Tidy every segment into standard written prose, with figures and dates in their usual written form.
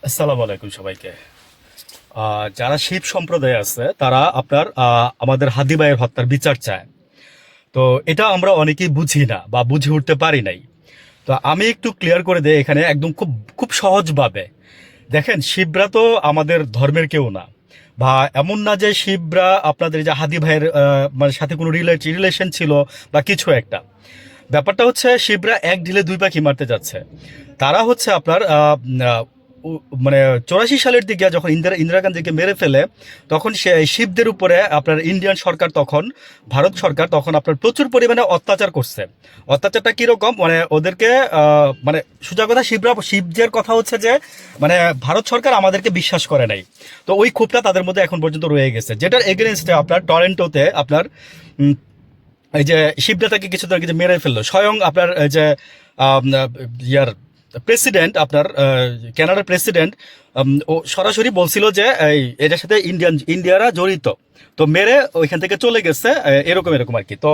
আসসালামু আলাইকুম সবাইকে। যারা শিব সম্প্রদায় আছে তারা আপনার আমাদের হাদি ভাইয়ের হত্যার বিচার চায়। তো এটা আমরা অনেকেই বুঝি না বা বুঝে উঠতে পারি নাই। তো আমি একটু ক্লিয়ার করে দেই এখানে একদম খুব খুব সহজভাবে। দেখেন, শিবরা তো আমাদের ধর্মের কেউ না, বা এমন না যে শিবরা আপনাদের যে হাদি ভাইয়ের মানে সাথে কোনো রিলেশন ছিল বা কিছু একটা। ব্যাপারটা হচ্ছে শিবরা এক ঢিলে দুই পাখি মারতে যাচ্ছে। তারা হচ্ছে আপনার মানে 84 সালের দিকে যখন ইন্দিরা গান্ধীকে মেরে ফেলে, তখন সে শিবদের উপরে আপনার ইন্ডিয়ান সরকার, তখন ভারত সরকার তখন আপনার প্রচুর পরিমাণে অত্যাচার করছে। অত্যাচারটা কিরকম, মানে ওদেরকে মানে সোজা কথা, শিবদের কথা হচ্ছে যে মানে ভারত সরকার আমাদেরকে বিশ্বাস করে নাই। তো ওই ক্ষোভটা তাদের মধ্যে এখন পর্যন্ত রয়ে গেছে, যেটার এগেনস্টে আপনার টরেন্টোতে আপনার এই যে শিবদাতাকে কিছুদিন আগে যে মেরে ফেললো, স্বয়ং আপনার এই যে আম, ইয়ার প্রেসিডেন্ট, আপনার কানাডার প্রেসিডেন্ট, ও সরাসরি বলছিল যে এটার সাথে ইন্ডিয়ারা জড়িত। তো মেরে ওইখান থেকে চলে গেছে, এরকম এরকম আর কি। তো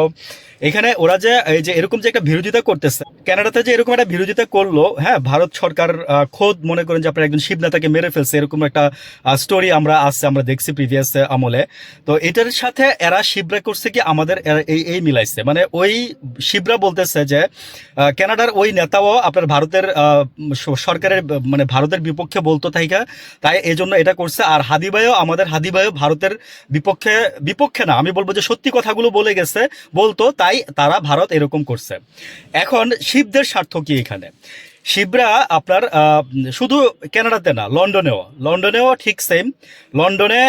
এখানে ওরা যে এই যে এরকম যে একটা বিরোধিতা করতেছে, কানাডাতে যে এরকম একটা বিরোধিতা করলো, হ্যাঁ, ভারত সরকার খোদ মনে করেন যে আপনার একজন শিব নেতাকে মেরে ফেলছে, এরকম একটা স্টোরি আমরা দেখছি প্রিভিয়াস আমলে। তো এটার সাথে এরা শিবরা করছে কি আমাদের এই এই মিলাইছে, মানে ওই শিবরা বলতেছে যে কানাডার ওই নেতাও আপনার ভারতের সরকারের মানে ভারতের বিপক্ষে বলতো থাইকা, তাই এই জন্য এটা করছে। আর হাদিবাইও ভারতের বিপক্ষে, বিপক্ষে না, আমি বলবো যে সত্যি কথাগুলো বলে গেছে, বলতো, তাই তারা ভারত এরকম করছে। এখন শিবদের স্বার্থ কি এখানে? শিবরা আপনার শুধু কানাডাতে না, লন্ডনেও ঠিক সেম। লন্ডনে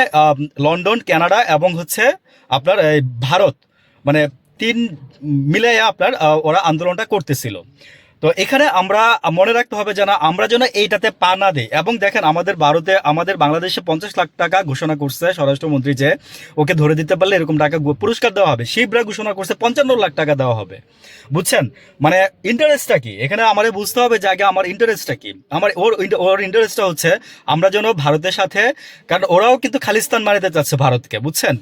লন্ডন, কানাডা এবং হচ্ছে আপনার এই ভারত, মানে তিন মিলে আপনার ওরা আন্দোলনটা করতেছিল। তো এখানে আমরা মনে রাখতে হবে যেন আমরা যেন এইটাতে পা না দিই। এবং দেখেন, আমাদের বাংলাদেশে 50 লাখ টাকা ঘোষণা করছে স্বরাষ্ট্রমন্ত্রী, যে ওকে ধরে দিতে পারলে এরকম টাকা পুরস্কার দেওয়া হবে। শিবরা ঘোষণা করছে 55 লাখ টাকা দেওয়া হবে। বুঝছেন? মানে ইন্টারেস্টটা কি এখানে আমাদের বুঝতে হবে যে আগে আমার ইন্টারেস্টটা কি। ওর ইন্টারেস্টটা হচ্ছে আমরা যেন ভারতের সাথে, কারণ ওরাও কিন্তু খালিস্তান বানাইতে চাচ্ছে ভারতকে, বুঝছেন?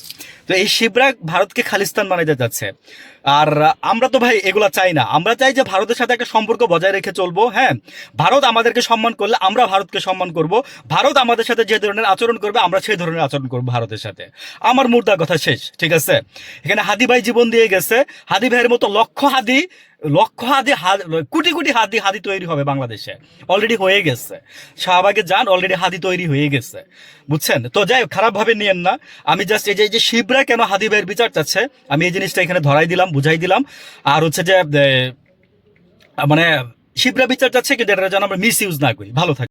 তো এই শিবরা ভারতকে খালিস্তান বানাইতে চাচ্ছে। আর আমরা তো ভাই এগুলা চাই না। আমরা চাই যে ভারতের সাথে একটা সম্পর্ক বজায় রেখে চলবো। হ্যাঁ, ভারত আমাদেরকে সম্মান করলে আমরা ভারতকে সম্মান করব। ভারত আমাদের সাথে যে ধরনের আচরণ করবে আমরা সেই ধরনের আচরণ করব ভারতের সাথে। আমার মুর্দা কথা শেষ, ঠিক আছে? এখানে হাদি ভাই জীবন দিয়ে গেছে। হাদি ভাইয়ের মতো লক্ষ হাদি কোটি কোটি হাদি তৈরি হবে বাংলাদেশে, অলরেডি হয়ে গেছে। শাহবাগে যান, অলরেডি হাদি তৈরি হয়ে গেছে। বুঝছেন? তো যাই হোক, খারাপ ভাবে নিয়েন না। আমি জাস্ট এই যে শিবরা কেন হাদি ভাইয়ের বিচার চাচ্ছে, আমি এই জিনিসটা এখানে ধরাই দিলাম, বুঝাই দিলাম। আর হচ্ছে যে মানে শিবরা বিচার চাচ্ছে, কিন্তু এটা যেন আমরা মিস ইউজ না করি। ভালো থাকি।